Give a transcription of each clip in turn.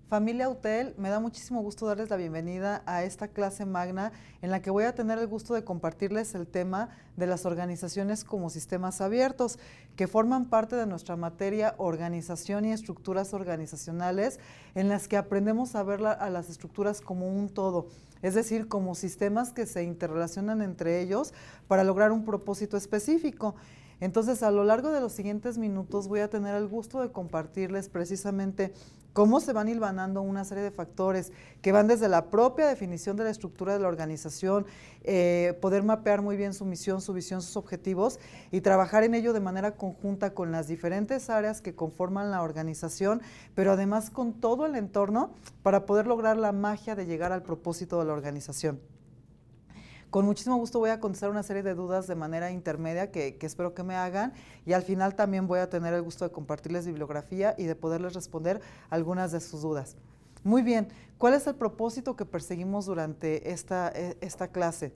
Familia UTEL, me da muchísimo gusto darles la bienvenida a esta clase magna en la que voy a tener el gusto de compartirles el tema de las organizaciones como sistemas abiertos, que forman parte de nuestra materia organización y estructuras organizacionales, en las que aprendemos a ver a las estructuras como un todo, es decir, como sistemas que se interrelacionan entre ellos para lograr un propósito específico. Entonces, a lo largo de los siguientes minutos voy a tener el gusto de compartirles precisamente cómo se van hilvanando una serie de factores que van desde la propia definición de la estructura de la organización, poder mapear muy bien su misión, su visión, sus objetivos y trabajar en ello de manera conjunta con las diferentes áreas que conforman la organización, pero además con todo el entorno para poder lograr la magia de llegar al propósito de la organización. Con muchísimo gusto voy a contestar una serie de dudas de manera intermedia que espero que me hagan, y al final también voy a tener el gusto de compartirles bibliografía y de poderles responder algunas de sus dudas. Muy bien, ¿cuál es el propósito que perseguimos durante esta clase?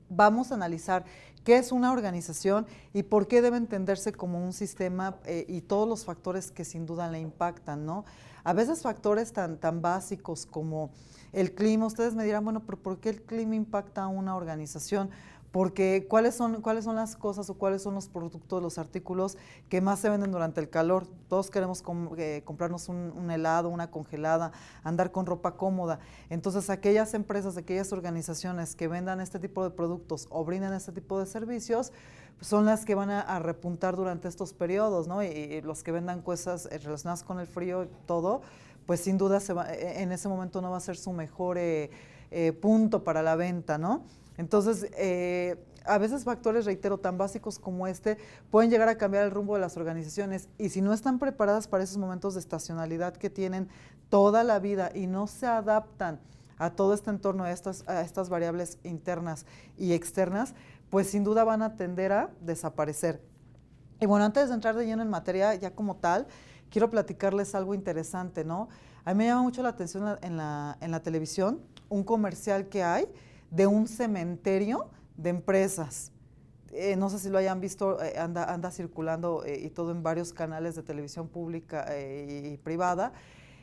Vamos a analizar qué es una organización y por qué debe entenderse como un sistema y todos los factores que sin duda le impactan, ¿no? A veces factores tan básicos como el clima, ustedes me dirán, bueno, pero ¿por qué el clima impacta a una organización? Porque ¿cuáles son las cosas o cuáles son los productos, los artículos que más se venden durante el calor? Todos queremos comprarnos un helado, una congelada, andar con ropa cómoda. Entonces, aquellas empresas, aquellas organizaciones que vendan este tipo de productos o brindan este tipo de servicios, pues son las que van a repuntar durante estos periodos, ¿no? Y los que vendan cosas relacionadas con el frío y todo, pues sin duda en ese momento no va a ser su mejor punto para la venta, ¿no? Entonces, a veces factores, reitero, tan básicos como este pueden llegar a cambiar el rumbo de las organizaciones, y si no están preparadas para esos momentos de estacionalidad que tienen toda la vida y no se adaptan a todo este entorno, a estas variables internas y externas, pues sin duda van a tender a desaparecer. Y bueno, antes de entrar de lleno en materia ya como tal, quiero platicarles algo interesante, ¿no? A mí me llama mucho la atención en la televisión un comercial que hay de un cementerio de empresas. No sé si lo hayan visto, anda circulando y todo en varios canales de televisión pública y privada.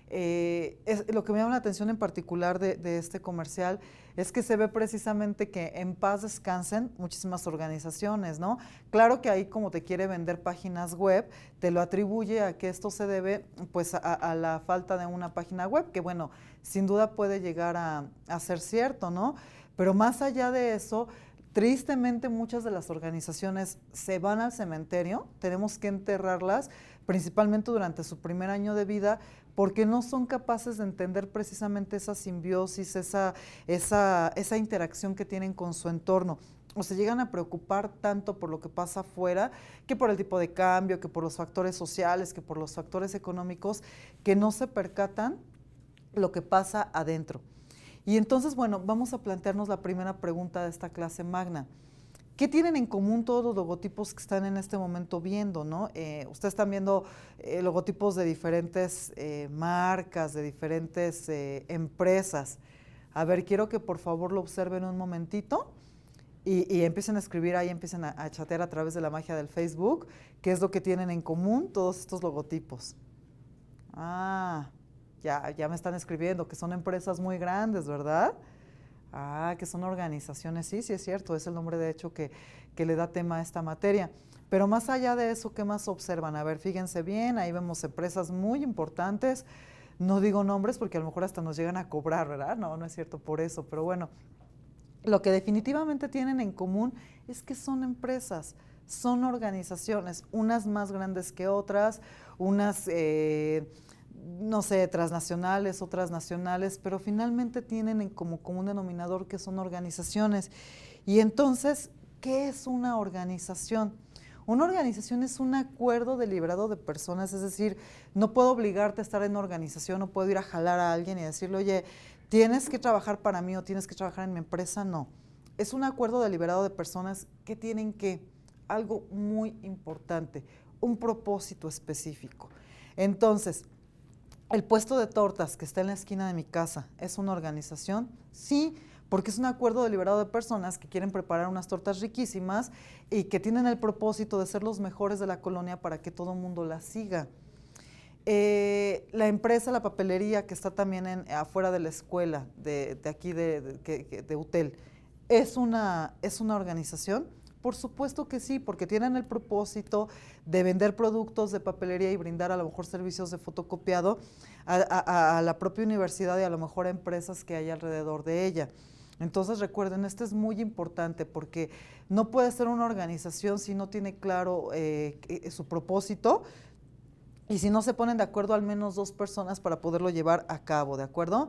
Lo que me llama la atención en particular de este comercial es que se ve precisamente que en paz descansen muchísimas organizaciones, ¿no? Claro que ahí, como te quiere vender páginas web, te lo atribuye a que esto se debe pues a la falta de una página web, que bueno, sin duda puede llegar a ser cierto, ¿no? Pero más allá de eso, tristemente muchas de las organizaciones se van al cementerio, tenemos que enterrarlas, principalmente durante su primer año de vida, porque no son capaces de entender precisamente esa simbiosis, esa interacción que tienen con su entorno. O se llegan a preocupar tanto por lo que pasa afuera, que por el tipo de cambio, que por los factores sociales, que por los factores económicos, que no se percatan lo que pasa adentro. Y entonces, bueno, vamos a plantearnos la primera pregunta de esta clase magna. ¿Qué tienen en común todos los logotipos que están en este momento viendo, ¿no? Ustedes están viendo logotipos de diferentes marcas, de diferentes empresas. A ver, quiero que por favor lo observen un momentito y empiecen a escribir ahí, empiecen a chatear a través de la magia del Facebook, qué es lo que tienen en común todos estos logotipos. Ya me están escribiendo que son empresas muy grandes, ¿verdad? Que son organizaciones, sí es cierto, es el nombre de hecho que le da tema a esta materia. Pero más allá de eso, ¿qué más observan? A ver, fíjense bien, ahí vemos empresas muy importantes, no digo nombres porque a lo mejor hasta nos llegan a cobrar, ¿verdad? No es cierto por eso, pero bueno, lo que definitivamente tienen en común es que son empresas, son organizaciones, unas más grandes que otras, unas no sé, transnacionales, otras nacionales, pero finalmente tienen como común denominador que son organizaciones. Y entonces, ¿qué es una organización? Una organización es un acuerdo deliberado de personas, es decir, no puedo obligarte a estar en una organización, no puedo ir a jalar a alguien y decirle, oye, tienes que trabajar para mí o tienes que trabajar en mi empresa, no. Es un acuerdo deliberado de personas que tienen algo muy importante, un propósito específico. Entonces, ¿el puesto de tortas que está en la esquina de mi casa es una organización? Sí, porque es un acuerdo deliberado de personas que quieren preparar unas tortas riquísimas y que tienen el propósito de ser los mejores de la colonia para que todo el mundo las siga. La empresa, la papelería que está también afuera de la escuela, de aquí de UTEL, ¿es una organización? Por supuesto que sí, porque tienen el propósito de vender productos de papelería y brindar a lo mejor servicios de fotocopiado a la propia universidad y a lo mejor a empresas que hay alrededor de ella. Entonces recuerden, esto es muy importante porque no puede ser una organización si no tiene claro su propósito y si no se ponen de acuerdo al menos dos personas para poderlo llevar a cabo, ¿de acuerdo?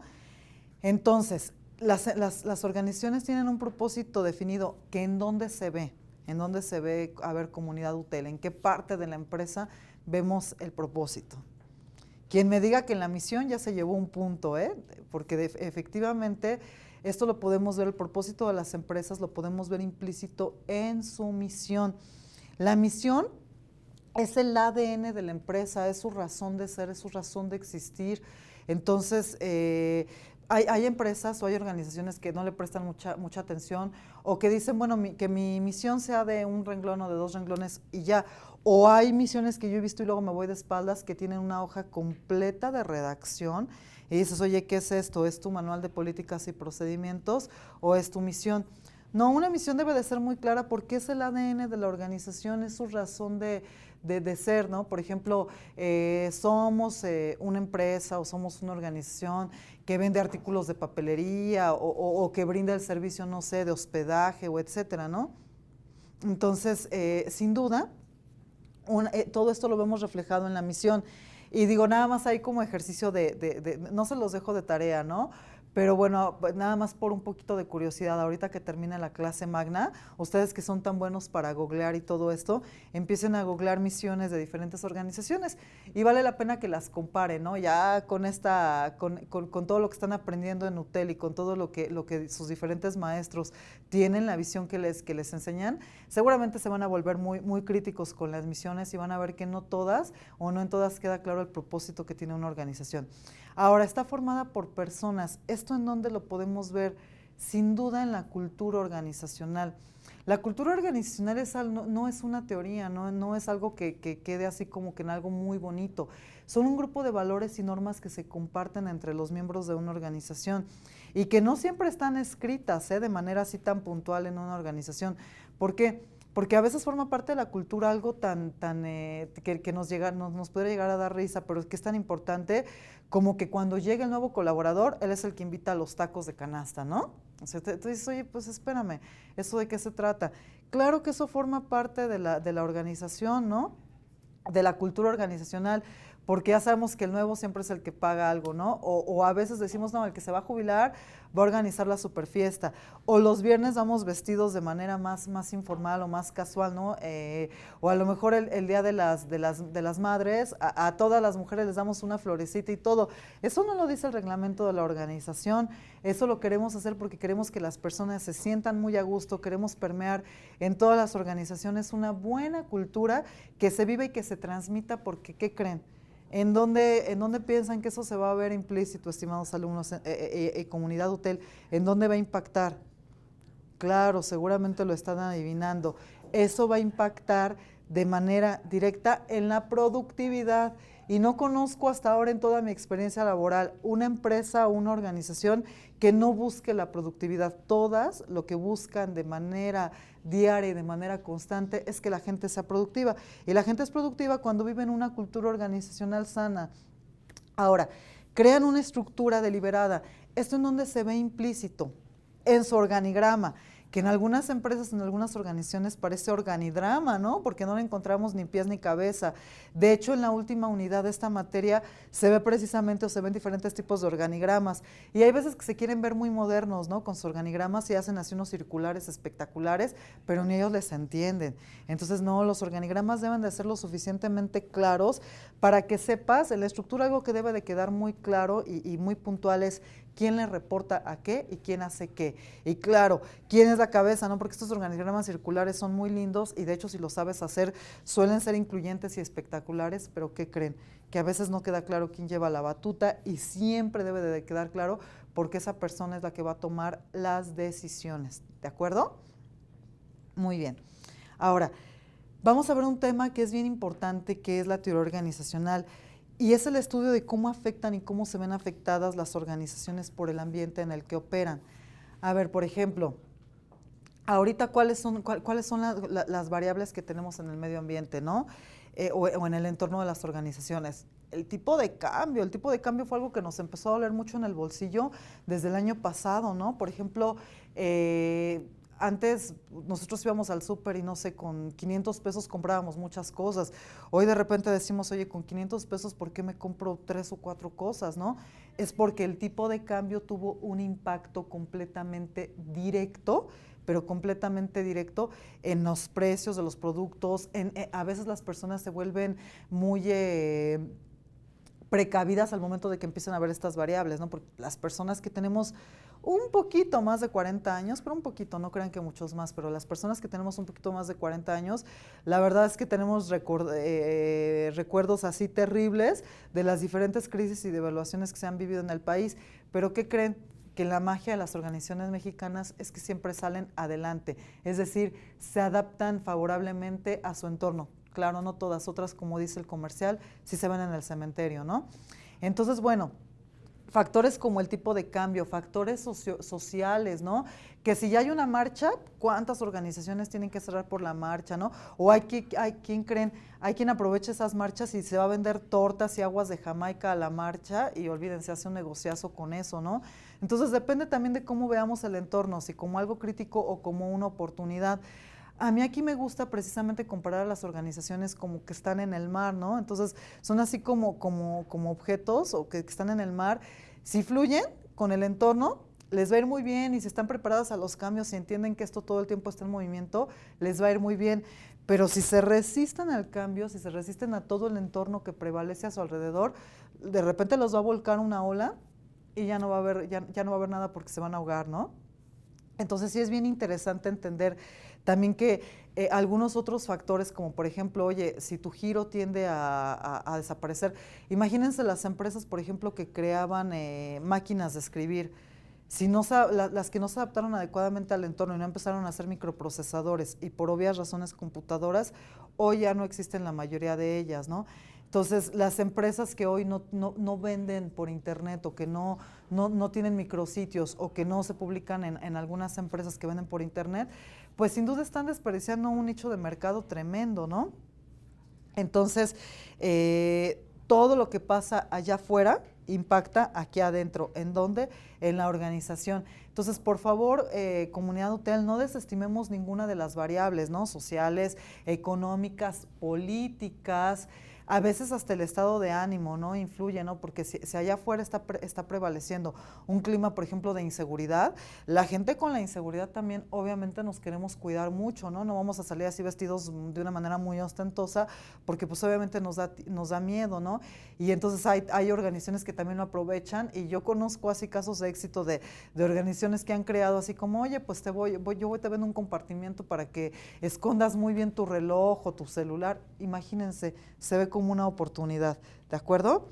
Entonces, las organizaciones tienen un propósito definido que en dónde se ve, a ver, comunidad UTEL, en qué parte de la empresa vemos el propósito. Quien me diga que en la misión ya se llevó un punto, porque efectivamente esto lo podemos ver, el propósito de las empresas lo podemos ver implícito en su misión. La misión es el ADN de la empresa, es su razón de ser, es su razón de existir. Entonces, hay empresas o hay organizaciones que no le prestan mucha atención o que dicen, bueno, que mi misión sea de un renglón o de dos renglones y ya. O hay misiones que yo he visto y luego me voy de espaldas que tienen una hoja completa de redacción y dices, oye, ¿qué es esto? ¿Es tu manual de políticas y procedimientos o es tu misión? No, una misión debe de ser muy clara porque es el ADN de la organización, es su razón de ser, ¿no? Por ejemplo, somos una empresa o somos una organización que vende artículos de papelería o que brinda el servicio, no sé, de hospedaje o etcétera, ¿no? Entonces, sin duda, todo esto lo vemos reflejado en la misión. Y digo, nada más ahí como ejercicio no se los dejo de tarea, ¿no? Pero bueno, nada más por un poquito de curiosidad, ahorita que termine la clase magna, ustedes que son tan buenos para googlear y todo esto, empiecen a googlear misiones de diferentes organizaciones y vale la pena que las comparen, ¿no? Ya con todo lo que están aprendiendo en UTEL y con todo lo que sus diferentes maestros tienen, la visión que les enseñan, seguramente se van a volver muy, muy críticos con las misiones y van a ver que no todas o no en todas queda claro el propósito que tiene una organización. Ahora, está formada por personas. ¿Esto en dónde lo podemos ver? Sin duda en la cultura organizacional. La cultura organizacional no es una teoría, no es algo que quede así como que en algo muy bonito. Son un grupo de valores y normas que se comparten entre los miembros de una organización y que no siempre están escritas de manera así tan puntual en una organización. ¿Por qué? Porque a veces forma parte de la cultura algo que nos puede llegar a dar risa, pero es que es tan importante como que cuando llega el nuevo colaborador, él es el que invita a los tacos de canasta, ¿no? O sea, tú dices, oye, pues espérame, ¿eso de qué se trata? Claro que eso forma parte de la organización, ¿no? De la cultura organizacional, porque ya sabemos que el nuevo siempre es el que paga algo, ¿no? O a veces decimos, no, el que se va a jubilar va a organizar la superfiesta, o los viernes vamos vestidos de manera más informal o más casual, ¿no? O a lo mejor el día de las madres, a todas las mujeres les damos una florecita y todo. Eso no lo dice el reglamento de la organización, eso lo queremos hacer porque queremos que las personas se sientan muy a gusto, queremos permear en todas las organizaciones una buena cultura que se vive y que se transmita porque, ¿qué creen? ¿En dónde piensan que eso se va a ver implícito, estimados alumnos, comunidad UTEL? ¿En dónde va a impactar? Claro, seguramente lo están adivinando. Eso va a impactar de manera directa en la productividad. Y no conozco hasta ahora en toda mi experiencia laboral una empresa o una organización que no busque la productividad. Todas lo que buscan de manera diaria y de manera constante es que la gente sea productiva. Y la gente es productiva cuando vive en una cultura organizacional sana. Ahora, crean una estructura deliberada. ¿Esto en dónde se ve implícito? En su organigrama, que en algunas empresas, en algunas organizaciones parece organidrama, ¿no? Porque no le encontramos ni pies ni cabeza. De hecho, en la última unidad de esta materia se ve precisamente o se ven diferentes tipos de organigramas. Y hay veces que se quieren ver muy modernos, ¿no? Con sus organigramas y hacen así unos circulares espectaculares, pero ni ellos les entienden. Entonces, no, los organigramas deben de ser lo suficientemente claros para que sepas, en la estructura algo que debe de quedar muy claro y muy puntual es quién le reporta a qué y quién hace qué. Y claro, quién es la cabeza, ¿no? Porque estos organigramas circulares son muy lindos y de hecho si lo sabes hacer suelen ser incluyentes y espectaculares, pero ¿qué creen? Que a veces no queda claro quién lleva la batuta y siempre debe de quedar claro porque esa persona es la que va a tomar las decisiones, ¿de acuerdo? Muy bien. Ahora, vamos a ver un tema que es bien importante, que es la teoría organizacional, y es el estudio de cómo afectan y cómo se ven afectadas las organizaciones por el ambiente en el que operan. A ver, por ejemplo, ahorita cuáles son las variables que tenemos en el medio ambiente, ¿no? O en el entorno de las organizaciones. El tipo de cambio fue algo que nos empezó a doler mucho en el bolsillo desde el año pasado, ¿no? Por ejemplo, antes nosotros íbamos al súper y no sé, con 500 pesos comprábamos muchas cosas. Hoy de repente decimos, oye, con 500 pesos, ¿por qué me compro 3 o 4 cosas, no? Es porque el tipo de cambio tuvo un impacto completamente directo, pero completamente directo en los precios de los productos. A veces las personas se vuelven muy precavidas al momento de que empiezan a ver estas variables, ¿no? Porque las personas que tenemos un poquito más de 40 años, pero un poquito, no crean que muchos más, pero las personas que tenemos un poquito más de 40 años, la verdad es que tenemos recuerdos así terribles de las diferentes crisis y devaluaciones que se han vivido en el país, pero ¿qué creen? Que la magia de las organizaciones mexicanas es que siempre salen adelante, es decir, se adaptan favorablemente a su entorno. Claro, no todas, otras, como dice el comercial, sí se ven en el cementerio, ¿no? Entonces, bueno, factores como el tipo de cambio, factores sociales, ¿no? Que si ya hay una marcha, ¿cuántas organizaciones tienen que cerrar por la marcha, ¿no? O hay quien aprovecha esas marchas y se va a vender tortas y aguas de Jamaica a la marcha y olvídense, hace un negociazo con eso, ¿no? Entonces depende también de cómo veamos el entorno, si como algo crítico o como una oportunidad. A mí aquí me gusta precisamente comparar a las organizaciones como que están en el mar, ¿no? Entonces son así como objetos o que están en el mar. Si fluyen con el entorno, les va a ir muy bien, y si están preparadas a los cambios y entienden que esto todo el tiempo está en movimiento, les va a ir muy bien. Pero si se resisten al cambio, si se resisten a todo el entorno que prevalece a su alrededor, de repente los va a volcar una ola y ya no va a haber nada porque se van a ahogar, ¿no? Entonces sí es bien interesante entender también que algunos otros factores, como por ejemplo, oye, si tu giro tiende a desaparecer, imagínense las empresas, por ejemplo, que creaban máquinas de escribir, si no, las que no se adaptaron adecuadamente al entorno y no empezaron a hacer microprocesadores y por obvias razones computadoras, hoy ya no existen la mayoría de ellas, ¿no? Entonces, las empresas que hoy no venden por internet o que no tienen micrositios o que no se publican en algunas empresas que venden por internet, pues sin duda están desperdiciando un nicho de mercado tremendo, ¿no? Entonces, todo lo que pasa allá afuera impacta aquí adentro. ¿En dónde? En la organización. Entonces, por favor, comunidad UTEL, no desestimemos ninguna de las variables, ¿no? Sociales, económicas, políticas, a veces hasta el estado de ánimo, ¿no? Influye, ¿no? Porque si allá afuera está prevaleciendo un clima, por ejemplo, de inseguridad, la gente con la inseguridad también obviamente nos queremos cuidar mucho, ¿no? No vamos a salir así vestidos de una manera muy ostentosa porque pues obviamente nos da miedo, ¿no? Y entonces hay organizaciones que también lo aprovechan, y yo conozco así casos de éxito de organizaciones que han creado así como, oye, pues te vendo un compartimiento para que escondas muy bien tu reloj o tu celular. Imagínense, se ve como una oportunidad, ¿de acuerdo?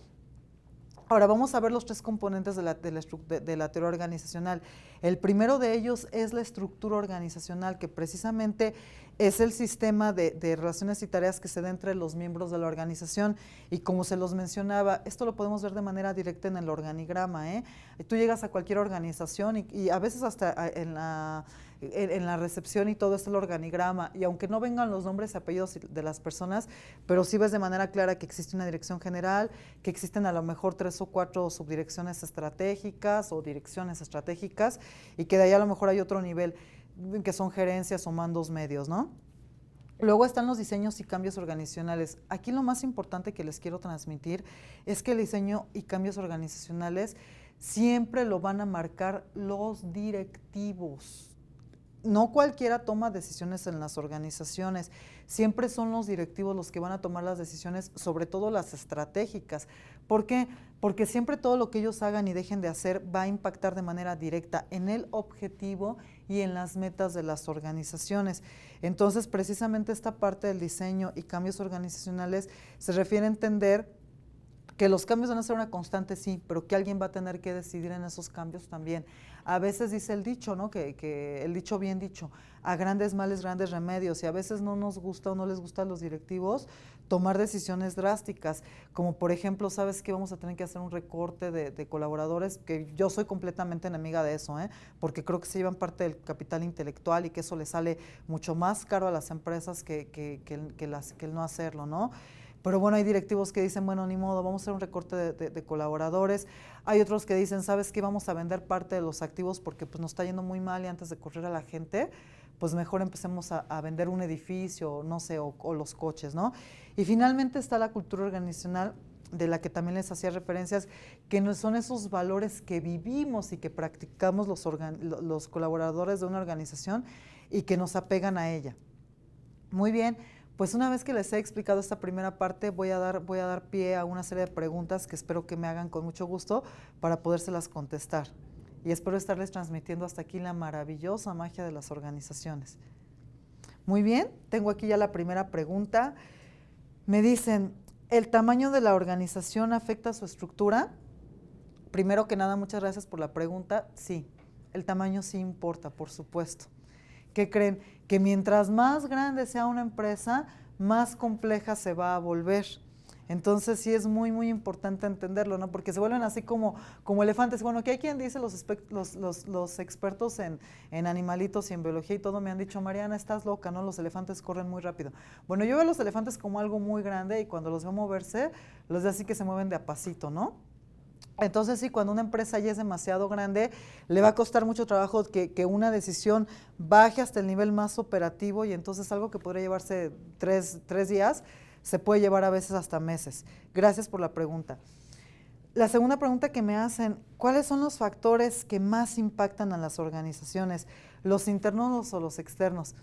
Ahora vamos a ver los 3 componentes de la teoría organizacional. El primero de ellos es la estructura organizacional, que precisamente es el sistema de relaciones y tareas que se da entre los miembros de la organización. Y como se los mencionaba, esto lo podemos ver de manera directa en el organigrama, ¿eh? Tú llegas a cualquier organización y a veces hasta en la recepción y todo está el organigrama, y aunque no vengan los nombres y apellidos de las personas, pero sí ves de manera clara que existe una dirección general, que existen a lo mejor 3 o 4 subdirecciones estratégicas o direcciones estratégicas, y que de ahí a lo mejor hay otro nivel que son gerencias o mandos medios, ¿no? Luego están los diseños y cambios organizacionales. Aquí lo más importante que les quiero transmitir es que el diseño y cambios organizacionales siempre lo van a marcar los directivos. no cualquiera toma decisiones en las organizaciones, siempre son los directivos los que van a tomar las decisiones, sobre todo las estratégicas. ¿Por qué? Porque siempre todo lo que ellos hagan y dejen de hacer va a impactar de manera directa en el objetivo y en las metas de las organizaciones. Entonces, precisamente esta parte del diseño y cambios organizacionales se refiere a entender que los cambios van a ser una constante, sí, pero que alguien va a tener que decidir en esos cambios también. A veces dice el dicho, ¿no? Que el dicho bien dicho, a grandes males, grandes remedios, y a veces no nos gusta o no les gusta a los directivos tomar decisiones drásticas, como por ejemplo, ¿sabes qué? Vamos a tener que hacer un recorte de colaboradores, que yo soy completamente enemiga de eso, porque creo que se llevan parte del capital intelectual y que eso le sale mucho más caro a las empresas que el no hacerlo, ¿no? Pero bueno, hay directivos que dicen, bueno, ni modo, vamos a hacer un recorte de colaboradores. Hay otros que dicen, ¿sabes qué? Vamos a vender parte de los activos porque pues, nos está yendo muy mal y antes de correr a la gente, pues mejor empecemos a vender un edificio, no sé, o los coches, ¿no? Y finalmente está la cultura organizacional, de la que también les hacía referencias, que no son esos valores que vivimos y que practicamos los colaboradores de una organización y que nos apegan a ella. Muy bien. Pues una vez que les he explicado esta primera parte, voy a dar pie a una serie de preguntas que espero que me hagan con mucho gusto para podérselas contestar. Y espero estarles transmitiendo hasta aquí la maravillosa magia de las organizaciones. Muy bien, tengo aquí ya la primera pregunta. Me dicen, ¿el tamaño de la organización afecta su estructura? Primero que nada, muchas gracias por la pregunta. Sí, el tamaño sí importa, por supuesto. ¿Qué creen? Que mientras más grande sea una empresa, más compleja se va a volver. Entonces sí es muy, muy importante entenderlo, ¿no? Porque se vuelven así como elefantes. Bueno, que hay quien dice, los expertos en animalitos y en biología y todo me han dicho, Mariana, estás loca, ¿no? Los elefantes corren muy rápido. Bueno, yo veo a los elefantes como algo muy grande y cuando los veo moverse, los veo así que se mueven de a pasito, ¿no? Entonces sí, cuando una empresa ya es demasiado grande, le va a costar mucho trabajo que una decisión baje hasta el nivel más operativo y entonces algo que podría llevarse tres días, se puede llevar a veces hasta meses. Gracias por la pregunta. La segunda pregunta que me hacen, ¿cuáles son los factores que más impactan a las organizaciones? ¿Los internos o los externos?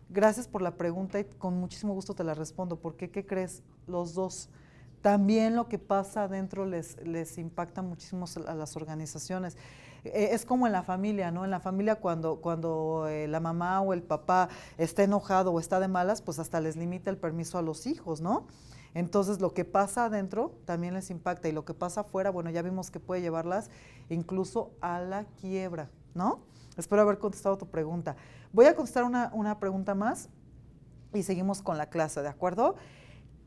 Gracias por la pregunta y con muchísimo gusto te la respondo. ¿Por qué? ¿Qué crees? Los dos. También lo que pasa adentro les impacta muchísimo a las organizaciones. Es como en la familia, ¿no? En la familia cuando la mamá o el papá está enojado o está de malas, pues hasta les limita el permiso a los hijos, ¿no? Entonces lo que pasa adentro también les impacta y lo que pasa afuera, bueno, ya vimos que puede llevarlas incluso a la quiebra, ¿no? Espero haber contestado tu pregunta. Voy a contestar una pregunta más y seguimos con la clase, ¿de acuerdo?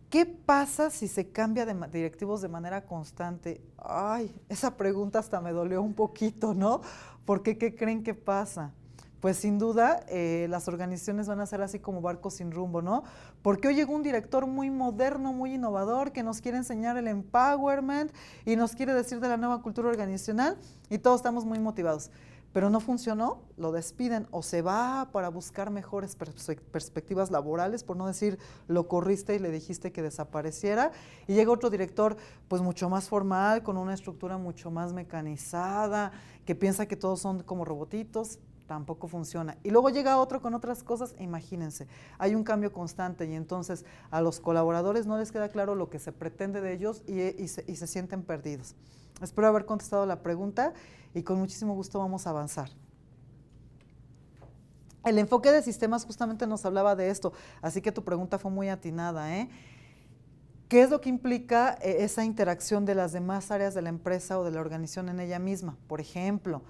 ¿Qué pasa si se cambia de directivos de manera constante? Ay, esa pregunta hasta me dolió un poquito, ¿no? ¿Por qué? ¿Qué creen que pasa? Pues sin duda las organizaciones van a ser así como barcos sin rumbo, ¿no? Porque hoy llegó un director muy moderno, muy innovador, que nos quiere enseñar el empowerment y nos quiere decir de la nueva cultura organizacional y todos estamos muy motivados. Pero no funcionó, lo despiden o se va para buscar mejores perspectivas laborales, por no decir lo corriste y le dijiste que desapareciera, y llega otro director pues mucho más formal, con una estructura mucho más mecanizada, que piensa que todos son como robotitos, tampoco funciona. Y luego llega otro con otras cosas, imagínense, hay un cambio constante y entonces a los colaboradores no les queda claro lo que se pretende de ellos y se sienten perdidos. Espero haber contestado la pregunta y con muchísimo gusto vamos a avanzar. El enfoque de sistemas justamente nos hablaba de esto, así que tu pregunta fue muy atinada, ¿eh? ¿Qué es lo que implica esa interacción de las demás áreas de la empresa o de la organización en ella misma? Por ejemplo,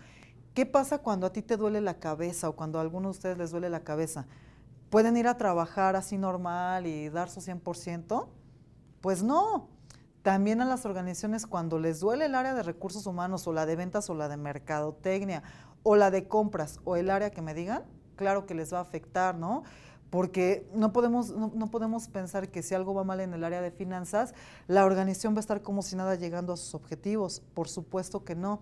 ¿qué pasa cuando a ti te duele la cabeza o cuando a alguno de ustedes les duele la cabeza? ¿Pueden ir a trabajar así normal y dar su 100%? Pues no. También a las organizaciones cuando les duele el área de recursos humanos o la de ventas o la de mercadotecnia o la de compras o el área que me digan, claro que les va a afectar, ¿no? Porque no podemos pensar que si algo va mal en el área de finanzas, la organización va a estar como si nada llegando a sus objetivos. Por supuesto que no.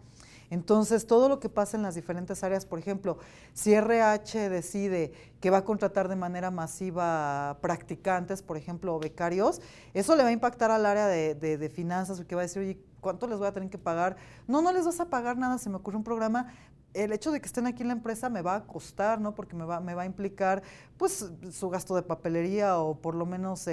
Entonces, todo lo que pasa en las diferentes áreas, por ejemplo, si RH decide que va a contratar de manera masiva practicantes, por ejemplo, o becarios, eso le va a impactar al área de finanzas, porque va a decir, oye, ¿cuánto les voy a tener que pagar? No les vas a pagar nada, se me ocurre un programa, el hecho de que estén aquí en la empresa me va a costar, ¿no? Porque me va a implicar, pues, su gasto de papelería o por lo menos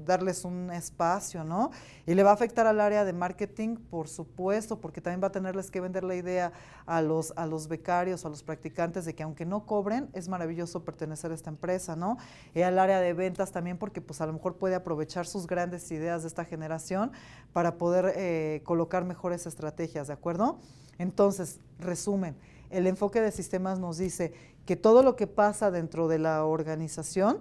darles un espacio, ¿no? Y le va a afectar al área de marketing, por supuesto, porque también va a tenerles que vender la idea a los becarios, a los practicantes, de que aunque no cobren, es maravilloso pertenecer a esta empresa, ¿no? Y al área de ventas también, porque pues a lo mejor puede aprovechar sus grandes ideas de esta generación para poder colocar mejores estrategias, ¿de acuerdo? Entonces, resumen, el enfoque de sistemas nos dice que todo lo que pasa dentro de la organización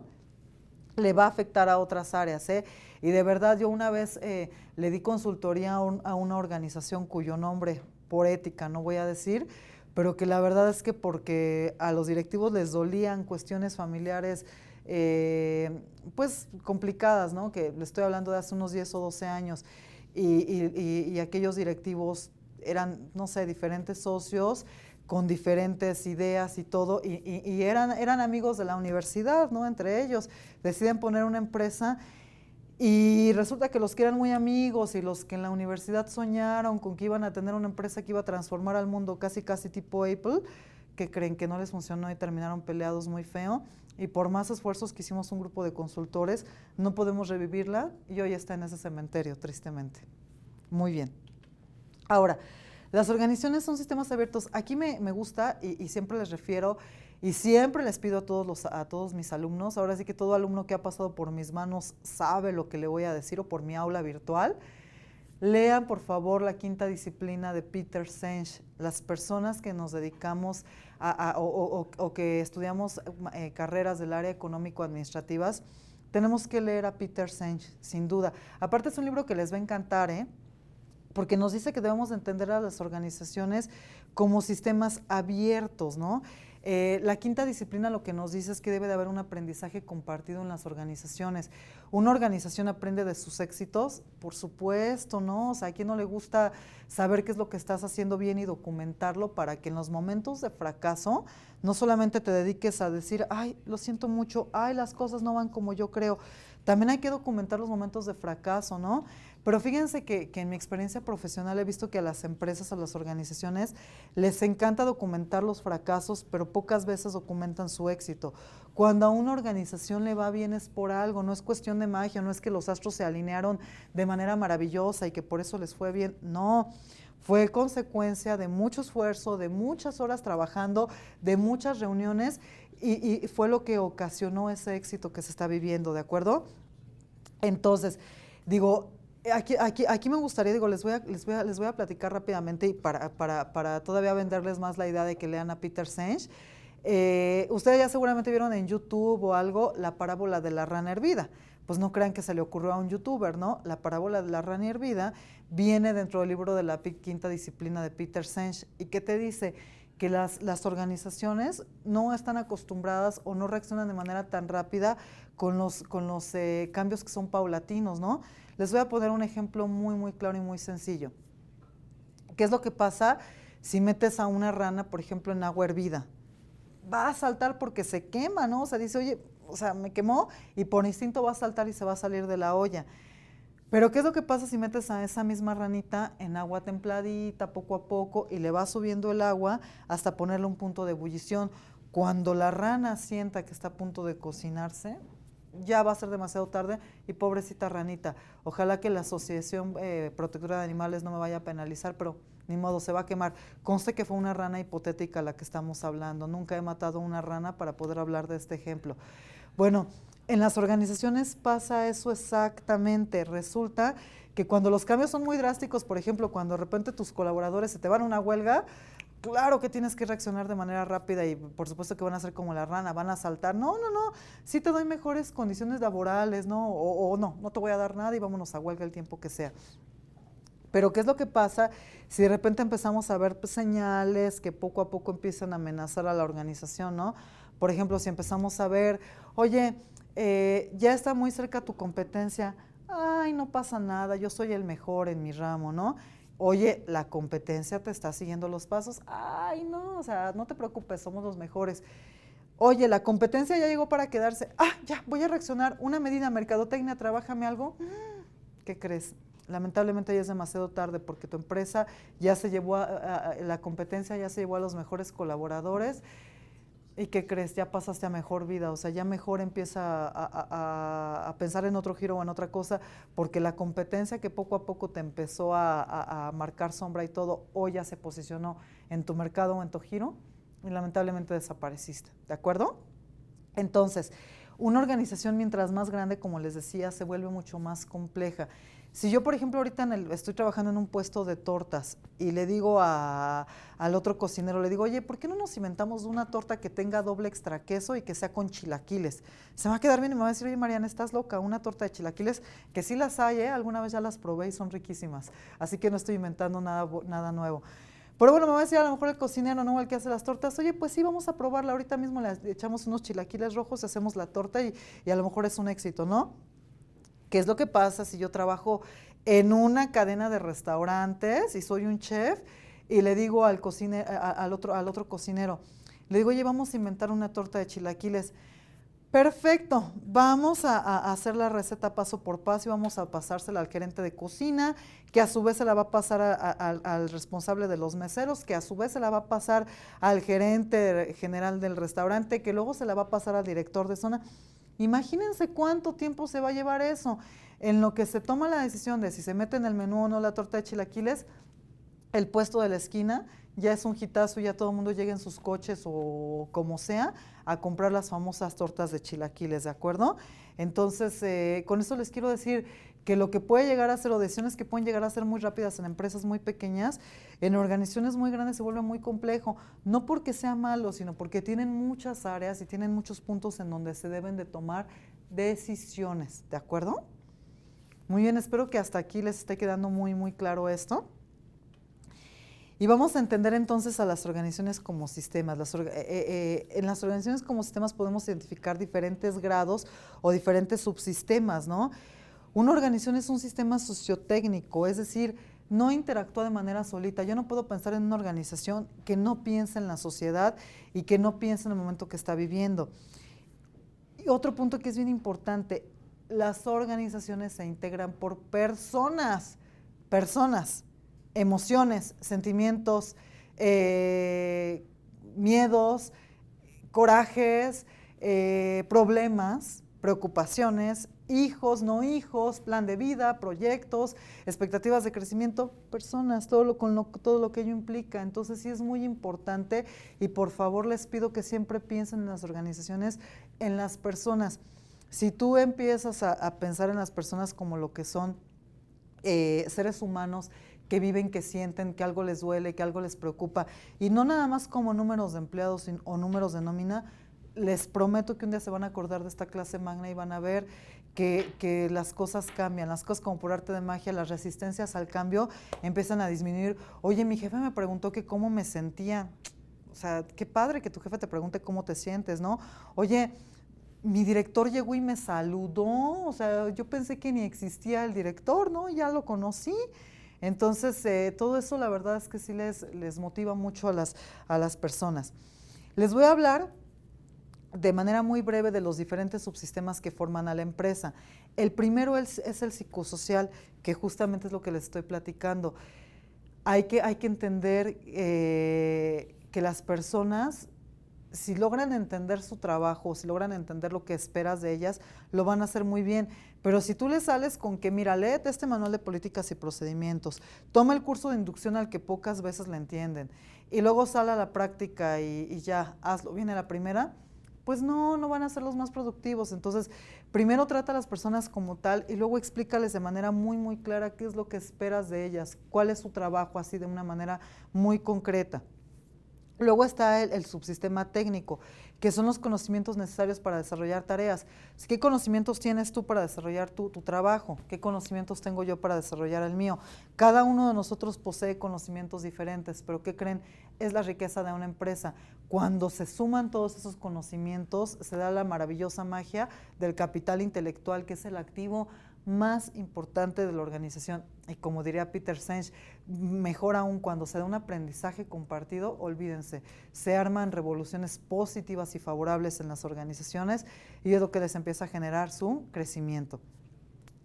le va a afectar a otras áreas, ¿eh? Y de verdad, yo una vez le di consultoría a una organización cuyo nombre, por ética, no voy a decir, pero que la verdad es que porque a los directivos les dolían cuestiones familiares, pues complicadas, ¿no? Que le estoy hablando de hace unos 10 o 12 años, y aquellos directivos eran, no sé, diferentes socios, con diferentes ideas y todo, y eran amigos de la universidad, ¿no? Entre ellos deciden poner una empresa y resulta que los que eran muy amigos y los que en la universidad soñaron con que iban a tener una empresa que iba a transformar al mundo casi casi tipo Apple, que creen que no les funcionó y terminaron peleados muy feo, y por más esfuerzos que hicimos un grupo de consultores, no podemos revivirla y hoy está en ese cementerio, tristemente. Muy bien. Ahora, las organizaciones son sistemas abiertos. Aquí me gusta y siempre les refiero y siempre les pido a todos mis alumnos, ahora sí que todo alumno que ha pasado por mis manos sabe lo que le voy a decir, o por mi aula virtual, lean por favor la quinta disciplina de Peter Senge. Las personas que nos dedicamos o que estudiamos carreras del área económico-administrativas, tenemos que leer a Peter Senge, sin duda. Aparte es un libro que les va a encantar, porque nos dice que debemos entender a las organizaciones como sistemas abiertos, ¿no? La quinta disciplina lo que nos dice es que debe de haber un aprendizaje compartido en las organizaciones. Una organización aprende de sus éxitos, por supuesto, ¿no? O sea, ¿a quién no le gusta saber qué es lo que estás haciendo bien y documentarlo para que en los momentos de fracaso no solamente te dediques a decir, ay, lo siento mucho, ay, las cosas no van como yo creo? También hay que documentar los momentos de fracaso, ¿no? Pero fíjense que en mi experiencia profesional he visto que a las empresas, a las organizaciones, les encanta documentar los fracasos, pero pocas veces documentan su éxito. Cuando a una organización le va bien es por algo, no es cuestión de magia, no es que los astros se alinearon de manera maravillosa y que por eso les fue bien, no. Fue consecuencia de mucho esfuerzo, de muchas horas trabajando, de muchas reuniones, y fue lo que ocasionó ese éxito que se está viviendo, ¿de acuerdo? Entonces, digo, aquí me gustaría, digo, les voy a platicar rápidamente y para todavía venderles más la idea de que lean a Peter Senge. Ustedes ya seguramente vieron en YouTube o algo la parábola de la rana hervida. Pues no crean que se le ocurrió a un youtuber, ¿no? La parábola de la rana hervida viene dentro del libro de la quinta disciplina de Peter Senge. ¿Y qué te dice? Que las organizaciones no están acostumbradas o no reaccionan de manera tan rápida con los cambios que son paulatinos, ¿no? Les voy a poner un ejemplo muy, muy claro y muy sencillo. ¿Qué es lo que pasa si metes a una rana, por ejemplo, en agua hervida? Va a saltar porque se quema, ¿no? O sea, dice, oye, o sea, me quemó, y por instinto va a saltar y se va a salir de la olla. Pero ¿qué es lo que pasa si metes a esa misma ranita en agua templadita, poco a poco, y le vas subiendo el agua hasta ponerle un punto de ebullición? Cuando la rana sienta que está a punto de cocinarse, ya va a ser demasiado tarde y pobrecita ranita. Ojalá que la Asociación Protectora de Animales no me vaya a penalizar, pero ni modo, se va a quemar. Conste que fue una rana hipotética la que estamos hablando. Nunca he matado una rana para poder hablar de este ejemplo. Bueno, en las organizaciones pasa eso exactamente. Resulta que cuando los cambios son muy drásticos, por ejemplo, cuando de repente tus colaboradores se te van a una huelga, claro que tienes que reaccionar de manera rápida y por supuesto que van a ser como la rana, van a saltar. No, sí te doy mejores condiciones laborales, ¿no? O no te voy a dar nada y vámonos a huelga el tiempo que sea. Pero ¿qué es lo que pasa si de repente empezamos a ver señales que poco a poco empiezan a amenazar a la organización, ¿no? Por ejemplo, si empezamos a ver, oye, ya está muy cerca tu competencia, ay, no pasa nada, yo soy el mejor en mi ramo, ¿no? Oye, la competencia te está siguiendo los pasos, ay, no, o sea, no te preocupes, somos los mejores. Oye, la competencia ya llegó para quedarse, ya, voy a reaccionar, una medida, mercadotecnia, trabájame algo. ¿Qué crees? Lamentablemente ya es demasiado tarde porque tu empresa ya se llevó la competencia, ya se llevó a los mejores colaboradores. ¿Y qué crees? Ya pasaste a mejor vida, o sea, ya mejor empieza a pensar en otro giro o en otra cosa, porque la competencia que poco a poco te empezó a marcar sombra y todo, hoy ya se posicionó en tu mercado o en tu giro y lamentablemente desapareciste, ¿de acuerdo? Entonces, una organización mientras más grande, como les decía, se vuelve mucho más compleja. Si yo, por ejemplo, ahorita estoy trabajando en un puesto de tortas y le digo al otro cocinero, le digo, oye, ¿por qué no nos inventamos una torta que tenga doble extra queso y que sea con chilaquiles? Se va a quedar bien y me va a decir, oye, Mariana, estás loca, una torta de chilaquiles, que sí las hay, alguna vez ya las probé y son riquísimas, así que no estoy inventando nada nuevo. Pero bueno, me va a decir a lo mejor el cocinero, ¿no? El que hace las tortas, oye, pues sí, vamos a probarla, ahorita mismo le echamos unos chilaquiles rojos, hacemos la torta y a lo mejor es un éxito, ¿no? ¿Qué es lo que pasa si yo trabajo en una cadena de restaurantes y soy un chef y le digo al otro cocinero, le digo, oye, vamos a inventar una torta de chilaquiles? Perfecto, vamos a hacer la receta paso por paso y vamos a pasársela al gerente de cocina, que a su vez se la va a pasar al responsable de los meseros, que a su vez se la va a pasar al gerente general del restaurante, que luego se la va a pasar al director de zona. Imagínense cuánto tiempo se va a llevar eso. En lo que se toma la decisión de si se mete en el menú o no la torta de chilaquiles, el puesto de la esquina ya es un hitazo, ya todo el mundo llega en sus coches o como sea a comprar las famosas tortas de chilaquiles, ¿de acuerdo? Entonces, con eso les quiero decir que lo que puede llegar a ser, o decisiones que pueden llegar a ser muy rápidas en empresas muy pequeñas, en organizaciones muy grandes se vuelve muy complejo, no porque sea malo, sino porque tienen muchas áreas y tienen muchos puntos en donde se deben de tomar decisiones, ¿de acuerdo? Muy bien, espero que hasta aquí les esté quedando muy claro esto. Y vamos a entender entonces a las organizaciones como sistemas. En las organizaciones como sistemas podemos identificar diferentes grados o diferentes subsistemas, ¿no? Una organización es un sistema sociotécnico, es decir, no interactúa de manera solita. Yo no puedo pensar en una organización que no piense en la sociedad y que no piense en el momento que está viviendo. Y otro punto que es bien importante, las organizaciones se integran por personas, emociones, sentimientos, miedos, corajes, problemas, preocupaciones, hijos, no hijos, plan de vida, proyectos, expectativas de crecimiento, personas, todo lo que ello implica. Entonces sí es muy importante y por favor les pido que siempre piensen en las organizaciones, en las personas. Si tú empiezas a pensar en las personas como lo que son seres humanos, que viven, que sienten, que algo les duele, que algo les preocupa, y no nada más como números de empleados o números de nómina, les prometo que un día se van a acordar de esta clase magna y van a ver que las cosas cambian, las cosas como por arte de magia, las resistencias al cambio empiezan a disminuir. Oye, mi jefe me preguntó que cómo me sentía. O sea, qué padre que tu jefe te pregunte cómo te sientes, ¿no? Oye, mi director llegó y me saludó, o sea, yo pensé que ni existía el director, ¿no? Ya lo conocí. Entonces, todo eso la verdad es que sí les motiva mucho a las personas. Les voy a hablar de manera muy breve de los diferentes subsistemas que forman a la empresa. El primero es el psicosocial, que justamente es lo que les estoy platicando. Hay que entender que las personas, si logran entender su trabajo, si logran entender lo que esperas de ellas, lo van a hacer muy bien. Pero si tú les sales con que, mira, léete este manual de políticas y procedimientos, toma el curso de inducción al que pocas veces le entienden, y luego sale a la práctica y ya, hazlo bien a la primera, pues no van a ser los más productivos. Entonces, primero trata a las personas como tal y luego explícales de manera muy clara qué es lo que esperas de ellas, cuál es su trabajo, así de una manera muy concreta. Luego está el subsistema técnico, que son los conocimientos necesarios para desarrollar tareas. ¿Qué conocimientos tienes tú para desarrollar tu trabajo? ¿Qué conocimientos tengo yo para desarrollar el mío? Cada uno de nosotros posee conocimientos diferentes, pero ¿qué creen? Es la riqueza de una empresa. Cuando se suman todos esos conocimientos, se da la maravillosa magia del capital intelectual, que es el activo más importante de la organización. Y como diría Peter Senge, mejor aún cuando se da un aprendizaje compartido, olvídense, se arman revoluciones positivas y favorables en las organizaciones y es lo que les empieza a generar su crecimiento.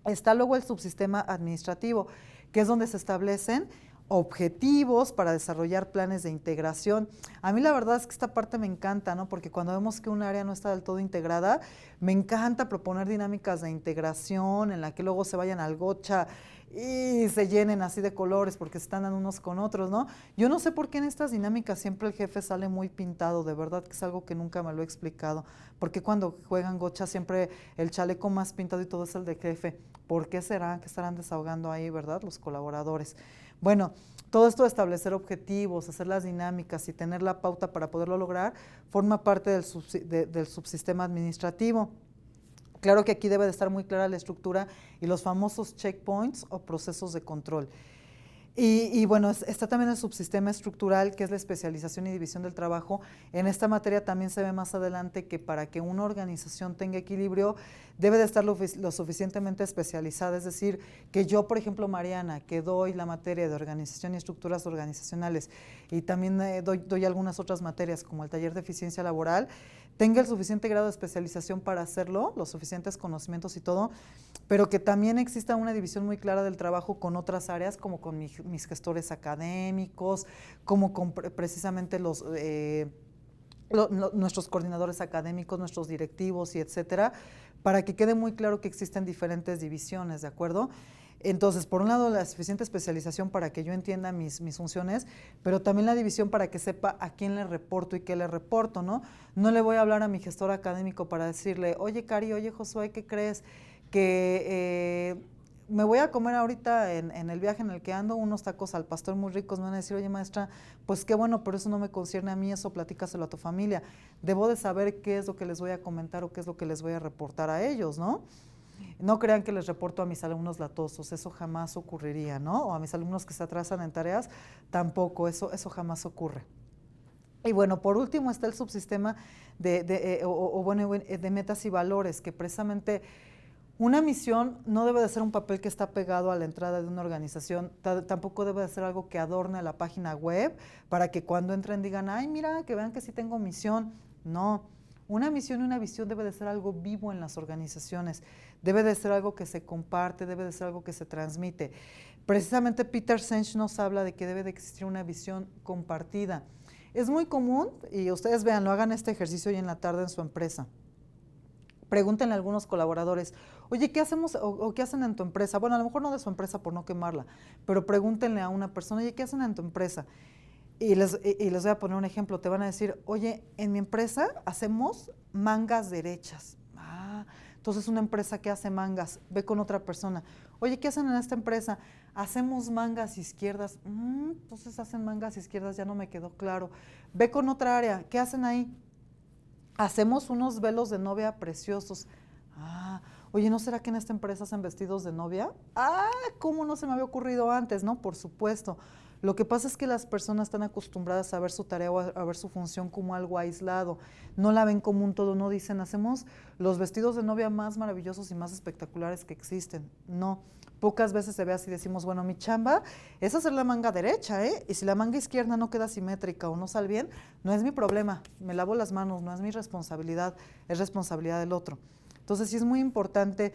Está luego el subsistema administrativo, que es donde se establecen objetivos para desarrollar planes de integración. A mí la verdad es que esta parte me encanta, ¿no? Porque cuando vemos que un área no está del todo integrada, me encanta proponer dinámicas de integración en la que luego se vayan al gocha y se llenen así de colores porque se están dando unos con otros, ¿no? Yo no sé por qué en estas dinámicas siempre el jefe sale muy pintado, de verdad que es algo que nunca me lo he explicado. Porque cuando juegan gocha siempre el chaleco más pintado y todo es el de jefe. ¿Por qué será? ¿Qué estarán desahogando ahí, verdad? Los colaboradores. Bueno, todo esto de establecer objetivos, hacer las dinámicas y tener la pauta para poderlo lograr, forma parte del subsistema administrativo. Claro que aquí debe de estar muy clara la estructura y los famosos checkpoints o procesos de control. Y bueno, está también el subsistema estructural, que es la especialización y división del trabajo. En esta materia también se ve más adelante que para que una organización tenga equilibrio, debe de estar lo suficientemente especializada. Es decir, que yo, por ejemplo, Mariana, que doy la materia de organización y estructuras organizacionales y también doy algunas otras materias como el taller de eficiencia laboral, tenga el suficiente grado de especialización para hacerlo, los suficientes conocimientos y todo, pero que también exista una división muy clara del trabajo con otras áreas, como con mis gestores académicos, como con precisamente nuestros coordinadores académicos, nuestros directivos y etcétera, para que quede muy claro que existen diferentes divisiones, ¿de acuerdo? Entonces, por un lado, la suficiente especialización para que yo entienda mis funciones, pero también la división para que sepa a quién le reporto y qué le reporto, ¿no? No le voy a hablar a mi gestor académico para decirle, oye, Cari, oye, Josué, ¿qué crees? Que me voy a comer ahorita en el viaje en el que ando unos tacos al pastor muy ricos. Me van a decir, oye, maestra, pues qué bueno, pero eso no me concierne a mí, eso platícaselo a tu familia. Debo de saber qué es lo que les voy a comentar o qué es lo que les voy a reportar a ellos, ¿no? No crean que les reporto a mis alumnos latosos, eso jamás ocurriría, ¿no? O a mis alumnos que se atrasan en tareas, tampoco, eso jamás ocurre. Y bueno, por último está el subsistema de metas y valores, que precisamente una misión no debe de ser un papel que está pegado a la entrada de una organización, tampoco debe de ser algo que adorne la página web para que cuando entren digan, ay, mira, que vean que sí tengo misión. No, una misión y una visión debe de ser algo vivo en las organizaciones, debe de ser algo que se comparte, debe de ser algo que se transmite. Precisamente Peter Senge nos habla de que debe de existir una visión compartida. Es muy común, y ustedes vean, hagan este ejercicio hoy en la tarde en su empresa. Pregúntenle a algunos colaboradores, oye, ¿qué hacemos o qué hacen en tu empresa? Bueno, a lo mejor no de su empresa por no quemarla, pero pregúntenle a una persona, oye, ¿qué hacen en tu empresa? Y les voy a poner un ejemplo, te van a decir, oye, en mi empresa hacemos mangas derechas. Ah, entonces una empresa que hace mangas, ve con otra persona. Oye, ¿qué hacen en esta empresa? Hacemos mangas izquierdas. Entonces hacen mangas izquierdas, ya no me quedó claro. Ve con otra área, ¿qué hacen ahí? Hacemos unos velos de novia preciosos. Ah, oye, ¿no será que en esta empresa hacen vestidos de novia? Ah, ¿cómo no se me había ocurrido antes? No, por supuesto. Lo que pasa es que las personas están acostumbradas a ver su tarea o a ver su función como algo aislado. No la ven como un todo, no dicen, hacemos los vestidos de novia más maravillosos y más espectaculares que existen. No, pocas veces se ve así, decimos, bueno, mi chamba es hacer la manga derecha, ¿eh? Y si la manga izquierda no queda simétrica o no sale bien, no es mi problema, me lavo las manos, no es mi responsabilidad, es responsabilidad del otro. Entonces sí es muy importante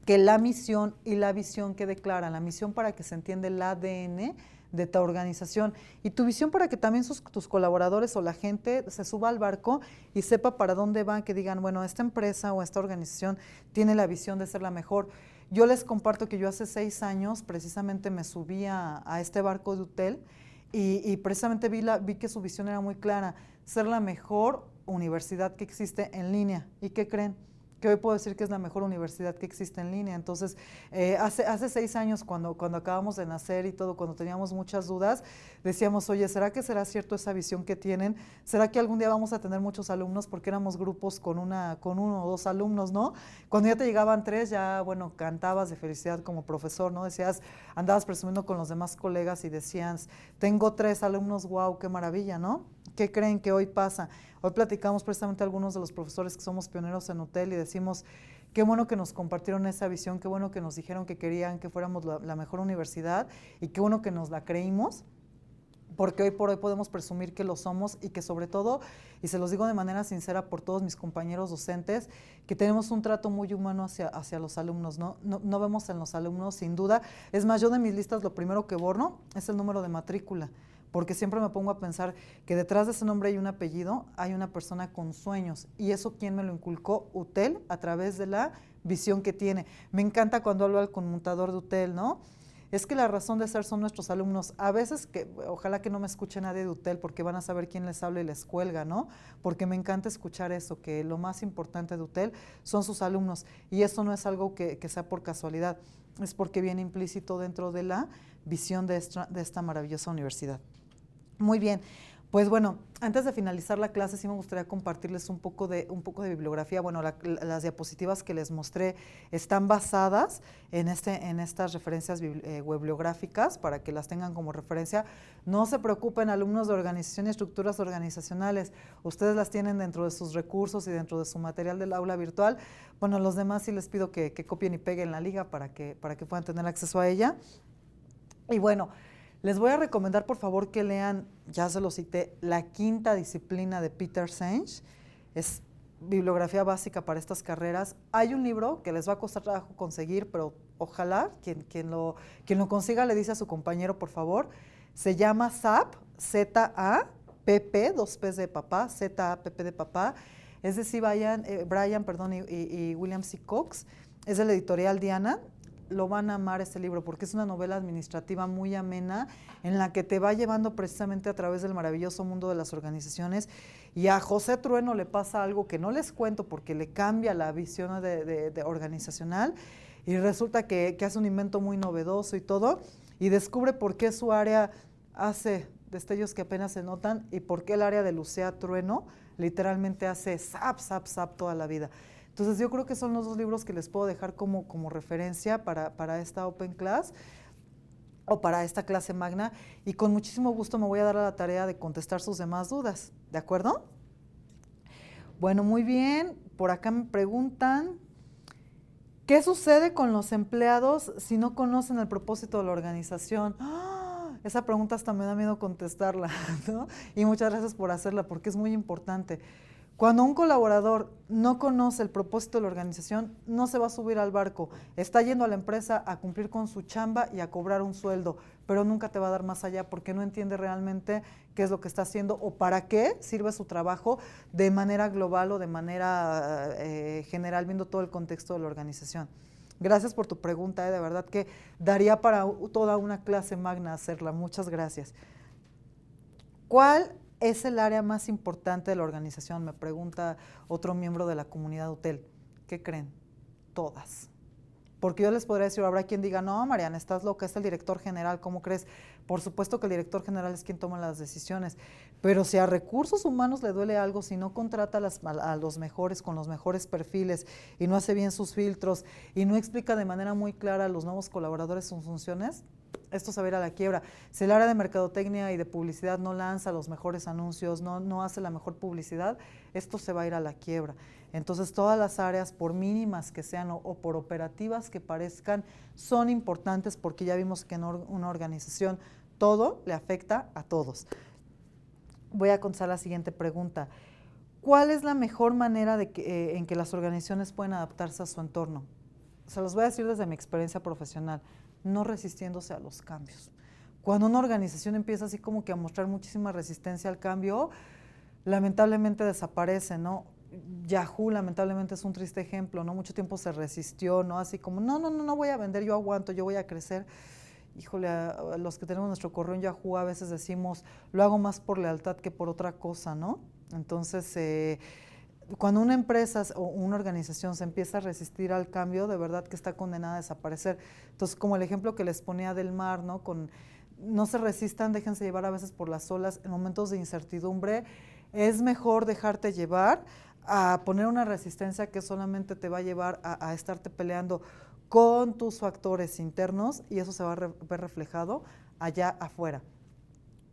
que la misión y la visión quede clara, la misión para que se entienda el ADN de tu organización y tu visión para que también tus colaboradores o la gente se suba al barco y sepa para dónde van, que digan, bueno, esta empresa o esta organización tiene la visión de ser la mejor. Yo les comparto que yo hace 6 años precisamente me subí a este barco de UTEL y precisamente vi que su visión era muy clara, ser la mejor universidad que existe en línea. ¿Y qué creen? Que hoy puedo decir que es la mejor universidad que existe en línea. Entonces, hace 6 años, cuando acabamos de nacer y todo, cuando teníamos muchas dudas, decíamos, oye, ¿será que será cierto esa visión que tienen? ¿Será que algún día vamos a tener muchos alumnos? Porque éramos grupos con 1 o 2 alumnos, ¿no? Cuando ya te llegaban 3, ya, bueno, cantabas de felicidad como profesor, ¿no? Decías, andabas presumiendo con los demás colegas y decías, tengo 3 alumnos, wow, qué maravilla, ¿no? ¿Qué creen que hoy pasa? Hoy platicamos precisamente algunos de los profesores que somos pioneros en UTEL y decimos, qué bueno que nos compartieron esa visión, qué bueno que nos dijeron que querían que fuéramos la mejor universidad y qué bueno que nos la creímos, porque hoy por hoy podemos presumir que lo somos y que sobre todo, y se los digo de manera sincera por todos mis compañeros docentes, que tenemos un trato muy humano hacia los alumnos, ¿no? No vemos en los alumnos, sin duda. Es más, yo de mis listas lo primero que borro es el número de matrícula, porque siempre me pongo a pensar que detrás de ese nombre y un apellido hay una persona con sueños, y eso ¿quién me lo inculcó? UTEL, a través de la visión que tiene. Me encanta cuando hablo al conmutador de UTEL, ¿no? Es que la razón de ser son nuestros alumnos. A veces, que ojalá que no me escuche nadie de UTEL porque van a saber quién les habla y les cuelga, ¿no? Porque me encanta escuchar eso, que lo más importante de UTEL son sus alumnos. Y eso no es algo que sea por casualidad, es porque viene implícito dentro de la visión de esta maravillosa universidad. Muy bien. Pues bueno, antes de finalizar la clase sí me gustaría compartirles un poco de bibliografía. Bueno, las diapositivas que les mostré están basadas en estas referencias bibliográficas para que las tengan como referencia. No se preocupen, alumnos de organización y estructuras organizacionales, ustedes las tienen dentro de sus recursos y dentro de su material del aula virtual. Bueno, los demás sí les pido que copien y peguen la liga para que puedan tener acceso a ella. Y bueno, les voy a recomendar, por favor, que lean, ya se lo cité, La quinta disciplina de Peter Senge. Es bibliografía básica para estas carreras. Hay un libro que les va a costar trabajo conseguir, pero ojalá quien lo consiga le dice a su compañero, por favor. Se llama ZAPP, Z-A-P-P, dos P's de papá, Z-A-P-P de papá. Es decir, Brian y William C. Cox. Es de la editorial Diana. Lo van a amar este libro porque es una novela administrativa muy amena en la que te va llevando precisamente a través del maravilloso mundo de las organizaciones, y a José Trueno le pasa algo que no les cuento porque le cambia la visión de organizacional, y resulta que hace un invento muy novedoso y todo, y descubre por qué su área hace destellos que apenas se notan y por qué el área de Lucía Trueno literalmente hace zap, zap, zap toda la vida. Entonces yo creo que son los dos libros que les puedo dejar como referencia para esta Open Class o para esta clase magna, y con muchísimo gusto me voy a dar a la tarea de contestar sus demás dudas, ¿de acuerdo? Bueno, muy bien, por acá me preguntan, ¿qué sucede con los empleados si no conocen el propósito de la organización? ¡Ah! Esa pregunta hasta me da miedo contestarla, ¿no? Y muchas gracias por hacerla porque es muy importante. Cuando un colaborador no conoce el propósito de la organización, no se va a subir al barco. Está yendo a la empresa a cumplir con su chamba y a cobrar un sueldo, pero nunca te va a dar más allá porque no entiende realmente qué es lo que está haciendo o para qué sirve su trabajo de manera global o de manera general, viendo todo el contexto de la organización. Gracias por tu pregunta, de verdad que daría para toda una clase magna hacerla. Muchas gracias. ¿Cuál es el área más importante de la organización? Me pregunta otro miembro de la comunidad UTEL. ¿Qué creen? Todas. Porque yo les podría decir, habrá quien diga, no, Mariana, estás loca, es el director general, ¿cómo crees? Por supuesto que el director general es quien toma las decisiones, pero si a recursos humanos le duele algo, si no contrata a los mejores, con los mejores perfiles, y no hace bien sus filtros, y no explica de manera muy clara a los nuevos colaboradores sus funciones, esto se va a ir a la quiebra. Si el área de mercadotecnia y de publicidad no lanza los mejores anuncios, no hace la mejor publicidad, esto se va a ir a la quiebra. Entonces, todas las áreas, por mínimas que sean o por operativas que parezcan, son importantes porque ya vimos que en una organización todo le afecta a todos. Voy a contestar la siguiente pregunta. ¿Cuál es la mejor manera en que las organizaciones pueden adaptarse a su entorno? Se los voy a decir desde mi experiencia profesional, no resistiéndose a los cambios. Cuando una organización empieza así como que a mostrar muchísima resistencia al cambio, lamentablemente desaparece, ¿no? Yahoo lamentablemente es un triste ejemplo, ¿no? Mucho tiempo se resistió, ¿no? Así como, no voy a vender, yo aguanto, yo voy a crecer. Híjole, a los que tenemos nuestro correo en Yahoo a veces decimos, lo hago más por lealtad que por otra cosa, ¿no? Entonces, cuando una empresa o una organización se empieza a resistir al cambio, de verdad que está condenada a desaparecer. Entonces, como el ejemplo que les ponía del mar, ¿no? No se resistan, déjense llevar a veces por las olas en momentos de incertidumbre. Es mejor dejarte llevar a poner una resistencia que solamente te va a llevar a estarte peleando con tus factores internos, y eso se va a ver reflejado allá afuera.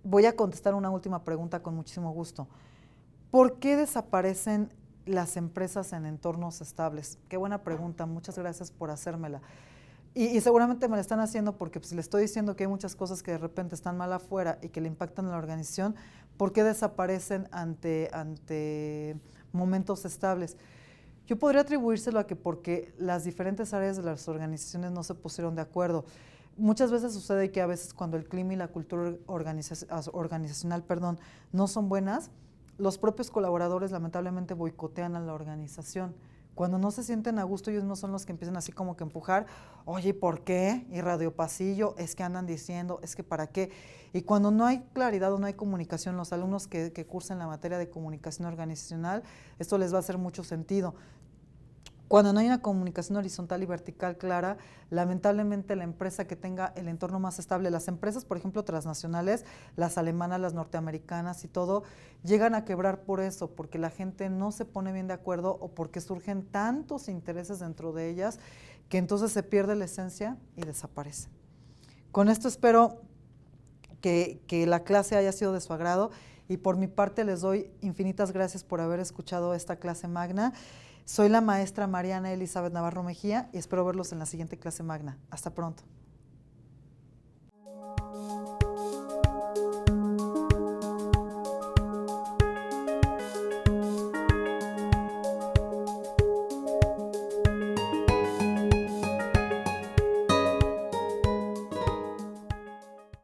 Voy a contestar una última pregunta con muchísimo gusto. ¿Por qué desaparecen las empresas en entornos estables? Qué buena pregunta, muchas gracias por hacérmela. Y seguramente me la están haciendo porque pues, si le estoy diciendo que hay muchas cosas que de repente están mal afuera y que le impactan en la organización, ¿por qué desaparecen ante momentos estables? Yo podría atribuírselo a que porque las diferentes áreas de las organizaciones no se pusieron de acuerdo. Muchas veces sucede que a veces cuando el clima y la cultura organizacional no son buenas, los propios colaboradores lamentablemente boicotean a la organización. Cuando no se sienten a gusto, ellos no son los que empiezan así como que empujar, oye, ¿por qué? Y radio pasillo, es que andan diciendo, es que para qué. Y cuando no hay claridad o no hay comunicación, los alumnos que cursan la materia de comunicación organizacional, esto les va a hacer mucho sentido. Cuando no hay una comunicación horizontal y vertical clara, lamentablemente la empresa que tenga el entorno más estable, las empresas, por ejemplo, transnacionales, las alemanas, las norteamericanas y todo, llegan a quebrar por eso, porque la gente no se pone bien de acuerdo o porque surgen tantos intereses dentro de ellas que entonces se pierde la esencia y desaparece. Con esto espero que la clase haya sido de su agrado y por mi parte les doy infinitas gracias por haber escuchado esta clase magna. Soy la maestra Mariana Elizabeth Navarro Mejía y espero verlos en la siguiente clase magna. Hasta pronto.